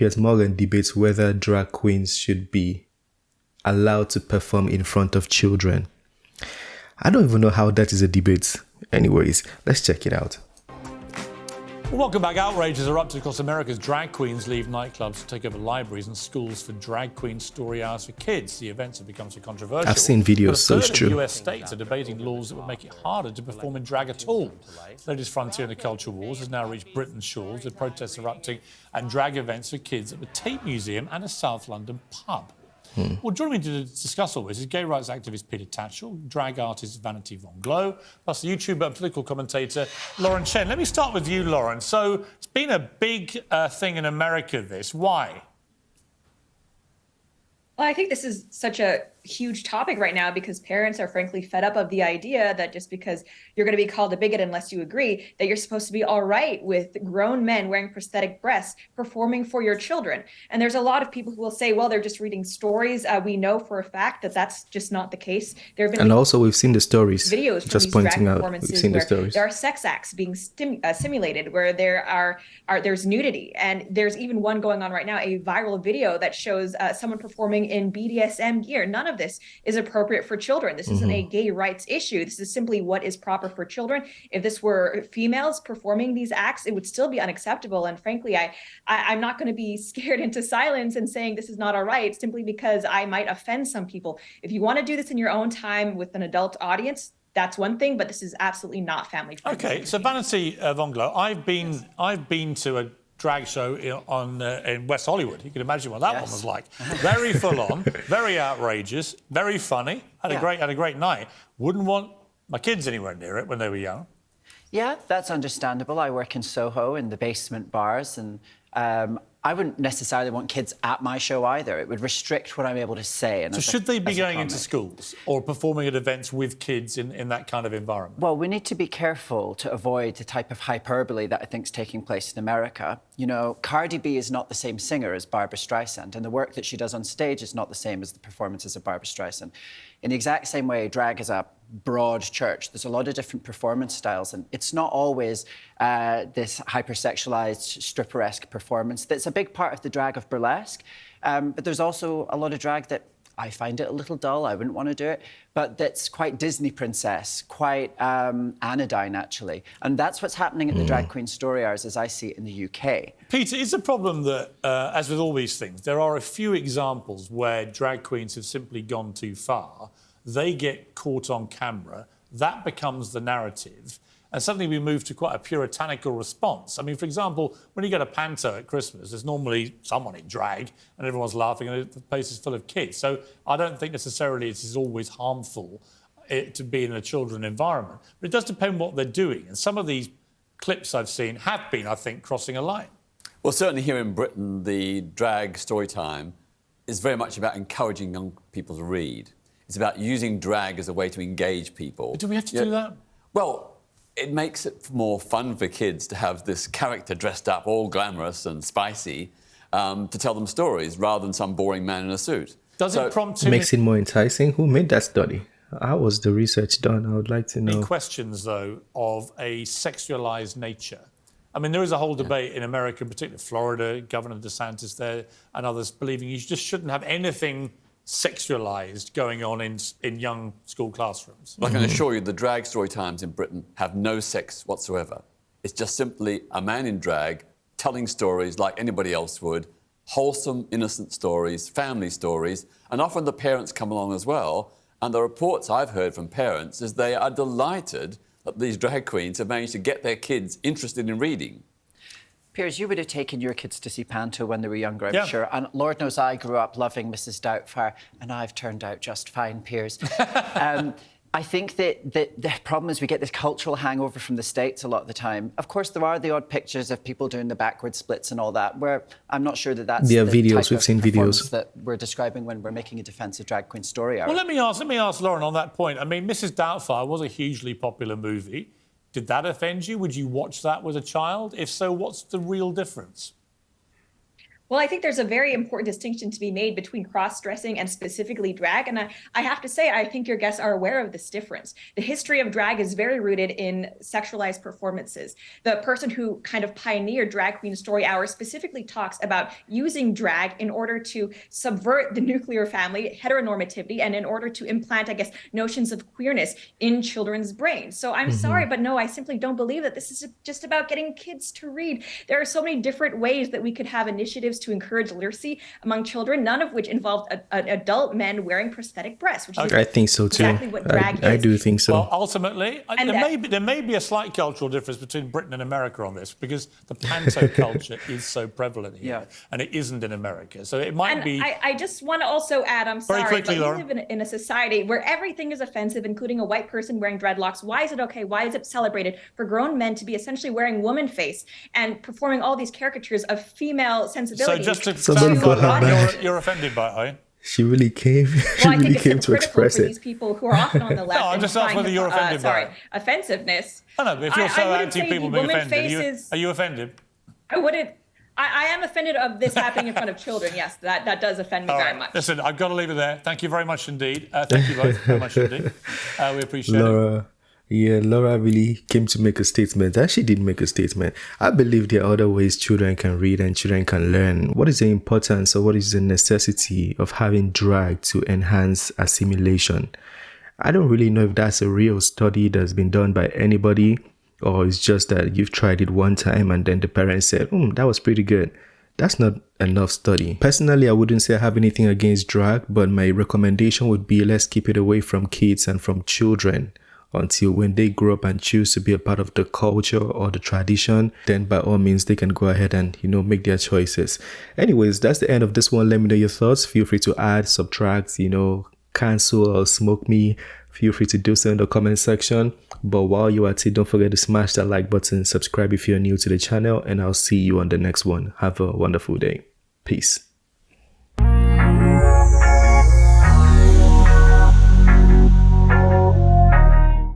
Piers Morgan debates whether drag queens should be allowed to perform in front of children. I don't even know how that is a debate. Anyways, let's check it out. Well, welcome back. Outrage has erupted across America as drag queens leave nightclubs to take over libraries and schools for drag queen story hours for kids. The events have become so controversial. I've seen videos, so it's true. US states are debating laws that would make it harder to perform in drag at all. The latest frontier in the culture wars has now reached Britain's shores, with protests erupting and drag events for kids at the Tate Museum and a South London pub. Well, joining me to discuss all this is gay rights activist Peter Tatchell, drag artist Vanity Von Glow, plus the YouTuber and political commentator Lauren Chen. Let me start with you, Lauren. So it's been a big thing in America, this. Why? Well, I think this is such a huge topic right now because parents are frankly fed up of the idea that just because you're going to be called a bigot unless you agree, that you're supposed to be all right with grown men wearing prosthetic breasts performing for your children. And there's a lot of people who will say, well, they're just reading stories. We know for a fact that that's just not the case. There have been And also we've seen the stories. Videos from just these pointing drag out, performances we've seen the where stories. there are sex acts being simulated, where there's nudity. And there's even one going on right now, a viral video that shows someone performing in BDSM gear. None of this is appropriate for children. This isn't a gay rights issue. This is simply what is proper for children. If this were females performing these acts, it would still be unacceptable. And frankly, I'm not going to be scared into silence and saying this is not all right, simply because I might offend some people. If you want to do this in your own time with an adult audience, that's one thing, but this is absolutely not family friendly. Okay, so Vanity Von Glow, I've been to a drag show in West Hollywood. You can imagine what that one was like. Very full on, very outrageous, very funny. Had a great night. Wouldn't want my kids anywhere near it when they were young. Yeah, that's understandable. I work in Soho in the basement bars, and I wouldn't necessarily want kids at my show either. It would restrict what I'm able to say. And so should they be going into schools or performing at events with kids in that kind of environment? Well, we need to be careful to avoid the type of hyperbole that I think is taking place in America. You know, Cardi B is not the same singer as Barbra Streisand, and the work that she does on stage is not the same as the performances of Barbra Streisand. In the exact same way, drag is a broad church. There's a lot of different performance styles, and it's not always this hypersexualized, stripper-esque performance that's a big part of the drag of burlesque. But there's also a lot of drag that I find it a little dull. I wouldn't want to do it, but that's quite Disney princess, quite anodyne, actually. And that's what's happening at the Drag Queen Story Hours, as I see it in the UK. Peter, is the problem that, as with all these things, there are a few examples where drag queens have simply gone too far. They get caught on camera, that becomes the narrative, and suddenly we move to quite a puritanical response. I mean, for example, when you go to Panto at Christmas, there's normally someone in drag and everyone's laughing and the place is full of kids. So I don't think necessarily it is always harmful to be in a children environment. But it does depend what they're doing. And some of these clips I've seen have been, I think, crossing a line. Well, certainly here in Britain, the drag story time is very much about encouraging young people to read. It's about using drag as a way to engage people. But do we have to do that? Well, it makes it more fun for kids to have this character dressed up, all glamorous and spicy, to tell them stories rather than some boring man in a suit. Does it prompt makes it more enticing? Who made that study? How was the research done? I would like to know. Questions, though, of a sexualized nature. I mean, there is a whole debate in America, particularly Florida, Governor DeSantis there and others believing you just shouldn't have anything sexualised going on in young school classrooms. I can assure you the drag story times in Britain have no sex whatsoever. It's just simply a man in drag telling stories like anybody else would, wholesome, innocent stories, family stories, and often the parents come along as well. And the reports I've heard from parents is they are delighted that these drag queens have managed to get their kids interested in reading. Piers, you would have taken your kids to see Panto when they were younger, I'm sure. And Lord knows I grew up loving Mrs. Doubtfire, and I've turned out just fine, Piers. I think that the problem is we get this cultural hangover from the States a lot of the time. Of course, there are the odd pictures of people doing the backward splits and all that, where I'm not sure that that's the videos. type We've of seen videos that we're describing when we're making a defence of Drag Queen Story Hour. Well, let me ask Lauren on that point. I mean, Mrs. Doubtfire was a hugely popular movie. Did that offend you? Would you watch that with a child? If so, what's the real difference? Well, I think there's a very important distinction to be made between cross-dressing and specifically drag. And I have to say, I think your guests are aware of this difference. The history of drag is very rooted in sexualized performances. The person who kind of pioneered Drag Queen Story Hour specifically talks about using drag in order to subvert the nuclear family, heteronormativity, and in order to implant, I guess, notions of queerness in children's brains. So I'm sorry, but no, I simply don't believe that this is just about getting kids to read. There are so many different ways that we could have initiatives to encourage literacy among children, none of which involved adult men wearing prosthetic breasts, which is I think so too. exactly what drag is. I do think so. Well, ultimately, there may be a slight cultural difference between Britain and America on this, because the panto culture is so prevalent here, and it isn't in America. So it might be. I just want to also add, I'm sorry, quickly, but we Laura. live in a society where everything is offensive, including a white person wearing dreadlocks. Why is it okay? Why is it celebrated for grown men to be essentially wearing woman face and performing all these caricatures of female sensibility? So just to Somebody got her clarify, back. you're offended by it, are you? She really came. She Well, I really think came it's to hypocritical express for it. these people who are often on the left. No, I and just asked find, whether you're offended by it. Offensiveness. I know, but if you're so I wouldn't anti say people the being woman offended, faces. are you offended? I wouldn't. I am offended of this happening in front of children. Yes, that does offend me All very right. much. Listen, I've got to leave it there. Thank you very much indeed. Thank you both very much indeed. We appreciate it. Laura really came to make a statement. She did make a statement. I believe there are other ways children can read and children can learn. What is the importance or what is the necessity of having drag to enhance assimilation? I don't really know if that's a real study that's been done by anybody, or it's just that you've tried it one time and then the parents said, that was pretty good. That's not enough study. Personally, I wouldn't say I have anything against drag, but my recommendation would be let's keep it away from kids and from children until when they grow up and choose to be a part of the culture or the tradition, then by all means they can go ahead and, make their choices. Anyways, that's the end of this one. Let me know your thoughts. Feel free to add, subtract, cancel or smoke me. Feel free to do so in the comment section. But while you're at it, don't forget to smash that like button, subscribe if you're new to the channel, and I'll see you on the next one. Have a wonderful day. Peace.